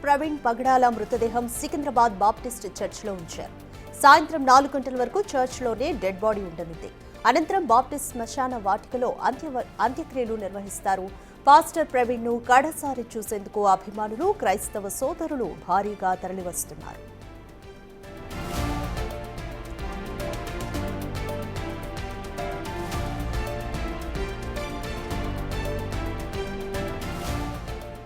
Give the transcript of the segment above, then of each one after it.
ప్రవీణ్ పగడాల మృతదేహం సికింద్రాబాద్ బాప్టిస్ట్ చర్చ్లో ఉంచారు. సాయంత్రం 4 గంటల వరకు చర్చ్లోనే డెడ్ బాడీ ఉండనుంది. అనంతరం బాప్టిస్ట్ శ్మశాన వాటికలో అంత్యక్రియలు నిర్వహిస్తారు. పాస్టర్ ప్రవీణ్ ను కడసారి చూసేందుకు అభిమానులు, క్రైస్తవ సోదరులు భారీగా తరలివస్తున్నారు.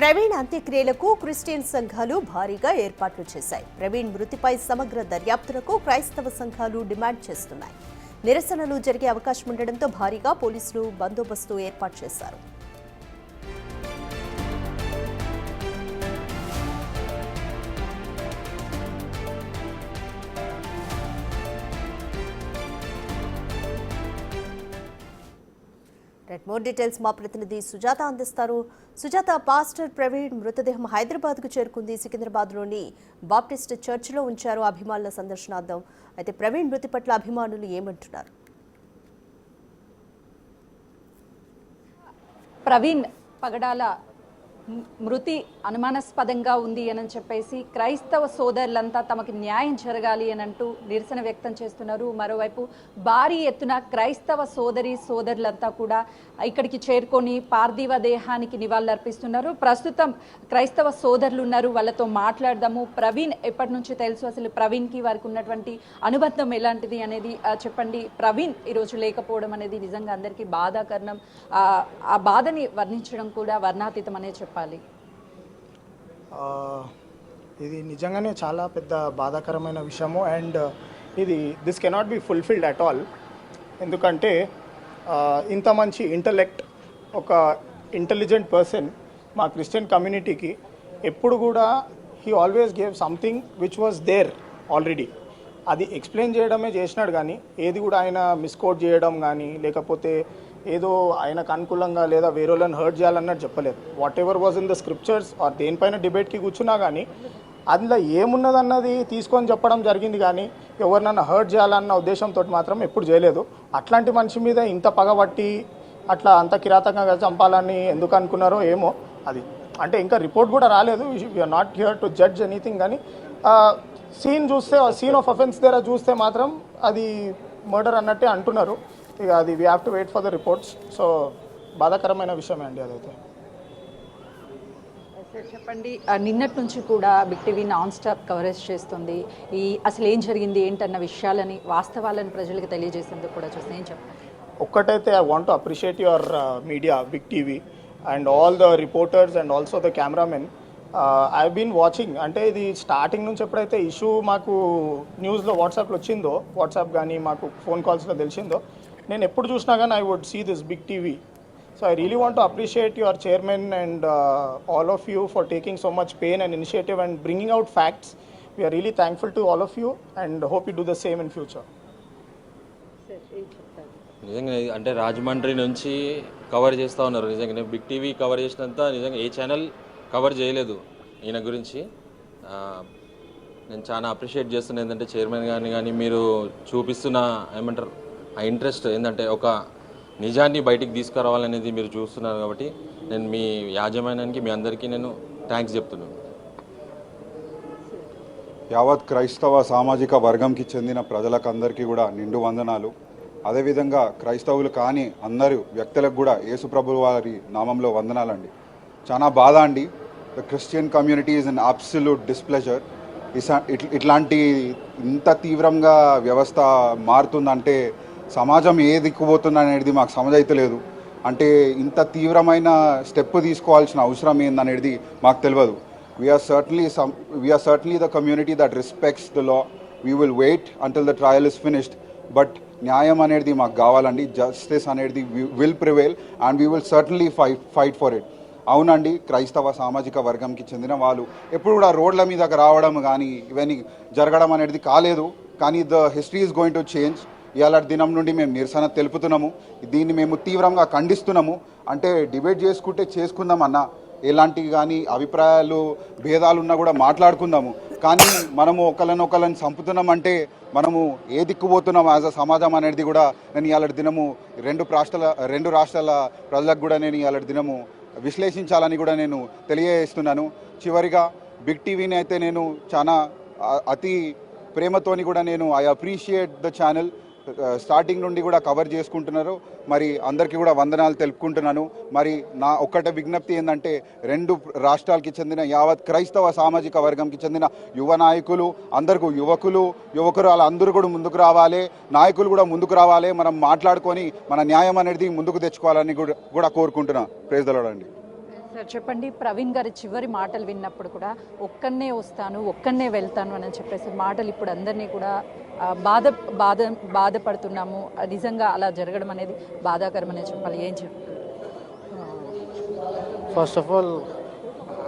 ప్రవీణ్ అంత్యక్రియలకు క్రిస్టియన్ సంఘాలు భారీగా ఏర్పాట్లు చేశాయి. ప్రవీణ్ మృతిపై సమగ్ర దర్యాప్తులకు క్రైస్తవ సంఘాలు డిమాండ్ చేస్తున్నాయి. నిరసనలు జరిగే అవకాశం ఉండడంతో భారీగా పోలీసులు బందోబస్తు ఏర్పాటు చేశారు. మోర్ డీటెయిల్స్ మా ప్రతినిధి సుజాత అందిస్తారు. సుజాత, పాస్టర్ ప్రవీణ్ మృతదేహం హైదరాబాద్కు చేరుకుంది. సికింద్రాబాద్లోని బాప్టిస్ట్ చర్చిలో ఉంచారు అభిమానుల సందర్శనార్థం. అయితే ప్రవీణ్ మృతి పట్ల అభిమానులు ఏమంటున్నారు? ప్రవీణ్ పగడాల మృతి అనుమానాస్పదంగా ఉంది అని చెప్పేసి క్రైస్తవ సోదరులంతా తమకు న్యాయం జరగాలి అని అంటూ నిరసన వ్యక్తం చేస్తున్నారు. మరోవైపు భారీ ఎత్తున క్రైస్తవ సోదరులంతా కూడా ఇక్కడికి చేరుకొని పార్థివ దేహానికి నివాళులర్పిస్తున్నారు. ప్రస్తుతం క్రైస్తవ సోదరులు ఉన్నారు, వాళ్ళతో మాట్లాడదాము. ప్రవీణ్ ఎప్పటి నుంచి తెలుసు, అసలు ప్రవీణ్కి వారికి ఉన్నటువంటి అనుబంధం ఎలాంటిది అనేది చెప్పండి. ప్రవీణ్ ఈరోజు లేకపోవడం అనేది నిజంగా అందరికీ బాధాకరణం. ఆ బాధని వర్ణించడం కూడా వర్ణాతీతం అనే చెప్పాలి. ఇది నిజంగానే చాలా పెద్ద బాధాకరమైన విషయము. And this cannot be fulfilled at all. ఎందుకంటే ఇంత మంచి ఇంటలెక్ట్, ఒక ఇంటెలిజెంట్ పర్సన్ మా క్రిస్టియన్ కమ్యూనిటీకి ఎప్పుడు కూడా he always gave something which was there already. అది ఎక్స్ప్లెయిన్ చేయడమే చేసినాడు, కానీ ఏది కూడా ఆయన మిస్కోట్ చేయడం కానీ లేకపోతే ఏదో ఆయనకు అనుకూలంగా లేదా వేరే వాళ్ళని హర్ట్ చేయాలన్నట్టు చెప్పలేదు. Whatever was in the scriptures or దేనిపైన డిబేట్కి కూర్చున్నా కానీ అందులో ఏమున్నదన్నది తీసుకొని చెప్పడం జరిగింది, కానీ ఎవరినన్నా హర్ట్ చేయాలన్న ఉద్దేశంతో మాత్రం ఎప్పుడు చేయలేదు. అట్లాంటి మనిషి మీద ఇంత పగబట్టి అట్లా అంత కిరాతకంగా చంపాలని ఎందుకు అనుకున్నారో ఏమో. అది అంటే ఇంకా రిపోర్ట్ కూడా రాలేదు. We're not here to judge anything. కానీ సీన్ ఆఫ్ అఫెన్స్ దగ్గర చూస్తే మాత్రం అది మర్డర్ అన్నట్టే అంటున్నారు. ఇక అది we have to wait for the reports. So బాధాకరమైన విషయమే అండి అదైతే. చెప్పండి, నిన్నటి నుంచి కూడా big TV non stop coverage చేస్తుంది. అసలు ఏం జరిగింది ఏంటన్న విషయాలని, వాస్తవాలను ప్రజలకు తెలియజేసేందుకు కూడా చూస్తే ఏం చెప్పండి. ఒక్కటైతే I want to appreciate your media, big TV and all the reporters and also the cameramen. I been watching. అంటే ఇది స్టార్టింగ్ నుంచి ఎప్పుడైతే ఇష్యూ మాకు న్యూస్లో వాట్సాప్లో వచ్చిందో, వాట్సాప్ కానీ మాకు ఫోన్ కాల్స్లో తెలిసిందో, నేను ఎప్పుడు చూసినా కానీ I would see this big TV. So I really want to appreciate your chairman and all of you for taking so much pain and initiative and bringing out facts. We're really thankful to all of you and hope you do the same in future. నిజంగా అంటే రాజమండ్రి నుంచి cover చేస్తూ ఉన్నారు. నిజంగా big TV cover చేసినంత నిజంగా ఏ channel cover చేయలేదు ఈయన గురించి. నేను చాలా అప్రిషియేట్ చేస్తున్నాను. ఏంటంటే చైర్మన్ గారిని కానీ మీరు చూపిస్తున్న ఏమంటారు ఆ ఇంట్రెస్ట్ ఏంటంటే ఒక నిజాన్ని బయటికి తీసుకురావాలనేది మీరు చూస్తున్నారు. కాబట్టి నేను మీ యాజమాన్యానికి, మీ అందరికీ నేను థ్యాంక్స్ చెప్తున్నాను. యావత్ క్రైస్తవ సామాజిక వర్గంకి చెందిన ప్రజలకు అందరికీ కూడా నిండు వందనాలు. అదేవిధంగా క్రైస్తవులు కాని అందరూ వ్యక్తులకు కూడా యేసుప్రభు వారి నామంలో వందనాలండి. చాలా బాధ అండి. The Christian community is an absolute displeasure. ఇట్లాంటి ఇంత తీవ్రంగా వ్యవస్థ మారుతుందంటే సమాజం ఏ దిక్కుపోతుంది అనేది మాకు సమజైతలేదు. అంటే ఇంత తీవ్రమైన స్టెప్ తీసుకోవాల్సిన అవసరం ఏందనేది మాకు తెలియదు. We're certainly the community that respects the law. We will wait until the trial is finished. But న్యాయం అనేది మాకు కావాలండి. జస్టిస్ అనేది will prevail and we will certainly fight for it. అవునండి, క్రైస్తవ సామాజిక వర్గంకి చెందిన వాళ్ళు ఎప్పుడు కూడా రోడ్ల మీదకి రావడం కానీ ఇవన్నీ జరగడం అనేది కాలేదు. కానీ the history is going to change. ఇవాళ దినం నుండి మేము నిరసన తెలుపుతున్నాము. దీన్ని మేము తీవ్రంగా ఖండిస్తున్నాము. అంటే డిబేట్ చేసుకుందాం అన్న, ఎలాంటి కానీ అభిప్రాయాలు భేదాలున్నా కూడా మాట్లాడుకుందాము. కానీ మనము ఒకళ్ళని చంపుతున్నామంటే మనము ఏ దిక్కుపోతున్నాం యాజ్ అ సమాజం అనేది కూడా నేను ఇవాళ దినము రెండు రాష్ట్రాల ప్రజలకు కూడా నేను ఇవాళ దినము విశ్లేషించాలని కూడా నేను తెలియజేస్తున్నాను. చివరిగా బిగ్ టీవీని అయితే నేను చాలా అతి ప్రేమతోని కూడా నేను I appreciate the channel. Starting నుండి కూడా కవర్ చేసుకుంటున్నారు. మరి అందరికీ కూడా వందనాలు తెలుపుకుంటున్నాను. మరి నా ఒక్కటే విజ్ఞప్తి ఏంటంటే 2 రాష్ట్రాలకి చెందిన యావత్ క్రైస్తవ సామాజిక వర్గంకి చెందిన యువ నాయకులు అందరికీ యువకులు వాళ్ళందరూ కూడా ముందుకు రావాలి, నాయకులు కూడా ముందుకు రావాలి. మనం మాట్లాడుకొని మన న్యాయం అనేది ముందుకు తెచ్చుకోవాలని కూడా కోరుకుంటున్నాను. ప్రైజ్ ది లార్డ్ అండి. సార్ చెప్పండి, ప్రవీణ్ గారి చివరి మాటలు విన్నప్పుడు కూడా ఒక్కనే వస్తాను, ఒక్కనే వెళ్తాను అని చెప్పేసి మాటలు ఇప్పుడు అందరినీ కూడా బాధపడుతున్నాము. నిజంగా అలా జరగడం అనేది బాధాకరమనే చెప్పాలి. ఏం చెప్తారు? First of all,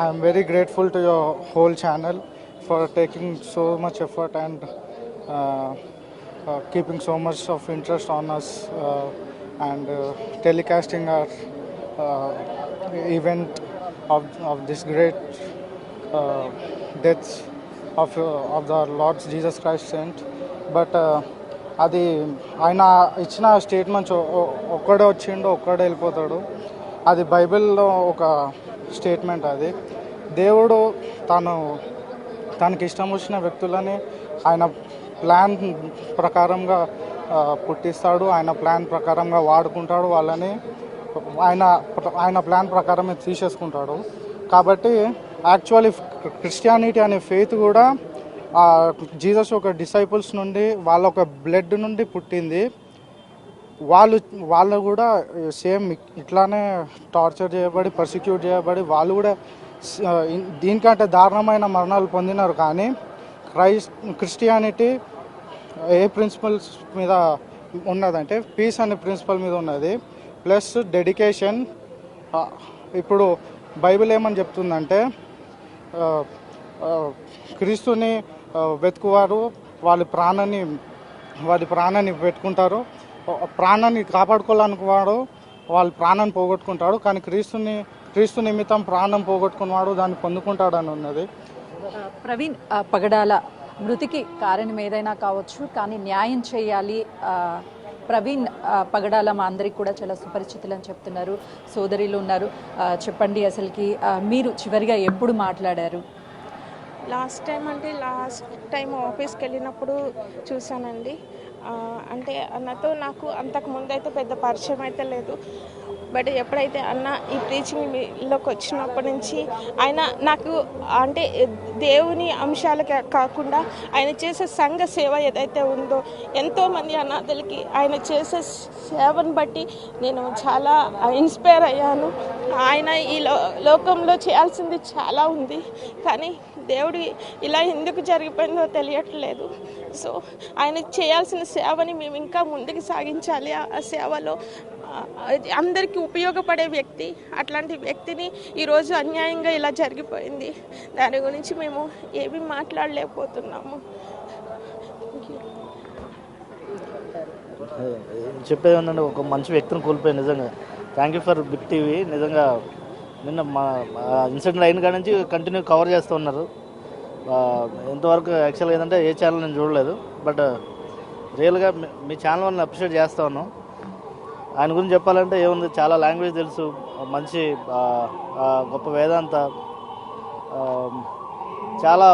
I am very grateful to your whole channel for taking so much effort and keeping so much of interest on us and telecasting our event of this great death of the Lord Jesus Christ saint. But అది ఆయన ఇచ్చిన statements ఒక్కడే వచ్చిండు, ఒక్కడే వెళ్ళిపోతాడు. అది బైబిల్లో ఒక స్టేట్మెంట్. అది దేవుడు తనకి ఇష్టం వచ్చిన వ్యక్తులని ఆయన ప్లాన్ ప్రకారంగా పుట్టిస్తాడు, ఆయన ప్లాన్ ప్రకారంగా వాడుకుంటాడు, వాళ్ళని ఆయన ప్లాన్ ప్రకారమే తీసేసుకుంటాడు. కాబట్టి యాక్చువల్లీ క్రిస్టియానిటీ అనే ఫెయిత్ కూడా జీసస్ ఒక డిసైపుల్స్ నుండి వాళ్ళ ఒక బ్లడ్ నుండి పుట్టింది. వాళ్ళు కూడా సేమ్ ఇట్లానే టార్చర్ చేయబడి పర్సిక్యూట్ చేయబడి వాళ్ళు కూడా దీనికంటే దారుణమైన మరణాలు పొందినారు. కానీ క్రిస్టియానిటీ ఏ ప్రిన్సిపల్స్ మీద ఉన్నదంటే పీస్ అనే ప్రిన్సిపల్ మీద ఉన్నది, ప్లస్ డెడికేషన్. ఇప్పుడు బైబిల్ ఏమని చెప్తుందంటే క్రీస్తుని వెతుకువారు వాళ్ళ ప్రాణాన్ని పెట్టుకుంటారు, ప్రాణాన్ని కాపాడుకోవాలనుకున్నాడు వాళ్ళ ప్రాణాన్ని పోగొట్టుకుంటాడు. కానీ క్రీస్తు నిమిత్తం ప్రాణం పోగొట్టుకున్నవాడు దాన్ని పొందుకుంటాడని ఉన్నది. ప్రవీణ్ పగడాల మృతికి కారణం ఏదైనా కావచ్చు, కానీ న్యాయం చేయాలి. ప్రవీణ్ పగడాల మా అందరికి కూడా చాలా సుపరిచితులు అని చెప్తున్నారు, సోదరులు ఉన్నారు. చెప్పండి, అసలుకి మీరు చివరిగా ఎప్పుడు మాట్లాడారు? లాస్ట్ టైం ఆఫీస్కి వెళ్ళినప్పుడు చూశానండి. అంటే అన్నతో నాకు అంతకు ముందు అయితే పెద్ద పరిచయం అయితే లేదు. బట్ ఎప్పుడైతే అన్న ఈ ప్రీచింగ్లోకి వచ్చినప్పటి నుంచి ఆయన నాకు అంటే దేవుని అంశాలు కాకుండా ఆయన చేసే సంఘ సేవ ఏదైతే ఉందో ఎంతోమంది అనాథలకి ఆయన చేసే సేవను బట్టి నేను చాలా ఇన్స్పైర్ అయ్యాను. ఆయన ఈ లోకంలో చేయాల్సింది చాలా ఉంది, కానీ దేవుడి ఇలా ఎందుకు జరిగిపోయిందో తెలియట్లేదు. సో ఆయన చేయాల్సిన సేవని మేము ఇంకా ముందుకు సాగించాలి. ఆ సేవలో అందరికీ ఉపయోగపడే వ్యక్తి, అట్లాంటి వ్యక్తిని ఈరోజు అన్యాయంగా ఇలా జరిగిపోయింది. దాని గురించి మేము ఏమీ మాట్లాడలేకపోతున్నాము. చెప్పేది ఏంటంటే ఒక మంచి వ్యక్తిని కోల్పోయాను. నిజంగా thank you for big TV. నిజంగా నిన్న మా ఇన్సిడెంట్ అయిన కాడి నుంచి కంటిన్యూ కవర్ చేస్తూ ఉన్నారు. ఇంతవరకు యాక్చువల్గా ఏంటంటే ఏ ఛానల్ నేను చూడలేదు, బట్ రియల్గా మీ ఛానల్ వాళ్ళని అప్రిషియేట్ చేస్తూ ఉన్నాం. ఆయన గురించి చెప్పాలంటే ఏముంది, చాలా లాంగ్వేజ్ తెలుసు, మంచి గొప్ప వేదాంత, చాలా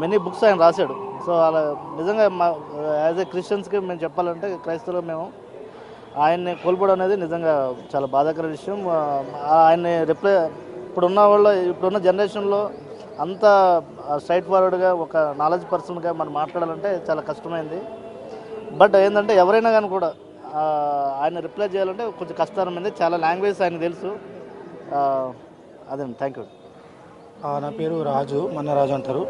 మెనీ బుక్స్ ఆయన రాశాడు. సో అలా నిజంగా యాజ్ ఏ క్రిస్టియన్స్కి మేము చెప్పాలంటే క్రైస్తవులు మేము ఆయన్ని కోల్పోవడం అనేది నిజంగా చాలా బాధాకర విషయం. ఆయన్ని ఇప్పుడున్న జనరేషన్లో అంత స్ట్రైట్ ఫార్వర్డ్గా ఒక నాలెడ్జ్ పర్సన్గా మనం మాట్లాడాలంటే చాలా కష్టమైంది. బట్ ఏంటంటే ఎవరైనా కానీ కూడా ఆయన రిప్లై చేయాలంటే కొంచెం కష్టతరమైంది. చాలా లాంగ్వేజ్ ఆయన తెలుసు. అదే, థ్యాంక్ యూ. నా పేరు రాజు, రాజు అంటారు.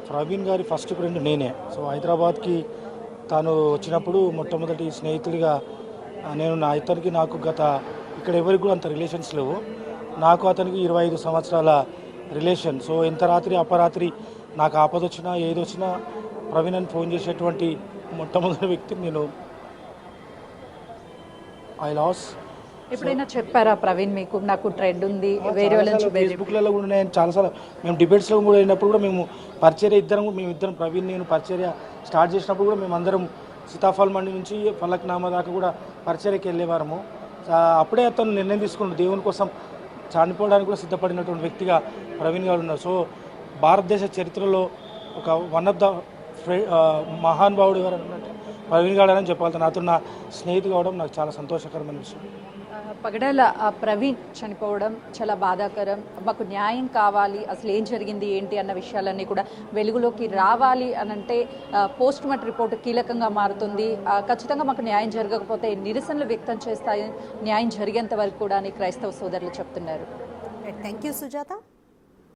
ప్రవీణ్ గారి ఫస్ట్ ఫ్రెండ్ నేనే. సో హైదరాబాద్కి తాను వచ్చినప్పుడు మొట్టమొదటి స్నేహితుడిగా నేను నాకు ఇక్కడ ఎవరికి కూడా అంత రిలేషన్స్ లేవు. నాకు అతనికి 25 సంవత్సరాల రిలేషన్. సో ఎంత రాత్రి అపరాత్రి నాకు ఆపద వచ్చినా ఏదొచ్చినా ప్రవీణ్ అని ఫోన్ చేసేటువంటి మొట్టమొదటి వ్యక్తి నేను. ఎప్పుడైనా చెప్పారా ప్రవీణ్ మీకు నాకు ట్రెండ్ ఉంది వేరే వాళ్ళ నుంచి? ఫేస్బుక్లలో కూడా నేను చాలాసార్లు మేము డిబేట్స్లో కూడా వెళ్ళినప్పుడు కూడా మేము మేమిద్దరం ప్రవీణ్ నేను పరిచర్య స్టార్ట్ చేసినప్పుడు కూడా మేమందరం సీతాఫల్ మండి నుంచి ఫలక్నామా దాకా కూడా పరిచర్యకి వెళ్ళేవారము. అప్పుడే అతను నిర్ణయం తీసుకున్నాడు, దేవుని కోసం చనిపోవడానికి కూడా సిద్ధపడినటువంటి వ్యక్తిగా ప్రవీణ్ గారు ఉన్నారు. సో భారతదేశ చరిత్రలో ఒక వన్ ఆఫ్ ద మహానుభావుడు గారు అన్నట్టు ప్రవీణ్ గారు అని చెప్పగలుగుతాను. నాతో నా స్నేహితు కావడం నాకు చాలా సంతోషకరమైన విషయం. పగడాల ప్రవీణ్ చనిపోవడం చాలా బాధాకరం. మాకు న్యాయం కావాలి, అసలు ఏం జరిగింది ఏంటి అన్న విషయాలన్నీ కూడా వెలుగులోకి రావాలి అనంటే పోస్ట్ మార్టం రిపోర్టు కీలకంగా మారుతుంది. ఖచ్చితంగా మాకు న్యాయం జరగకపోతే నిరసనలు వ్యక్తం చేస్తాయి, న్యాయం జరిగేంత వరకు కూడా అని క్రైస్తవ సోదరులు చెప్తున్నారు. Thank you Sujatha.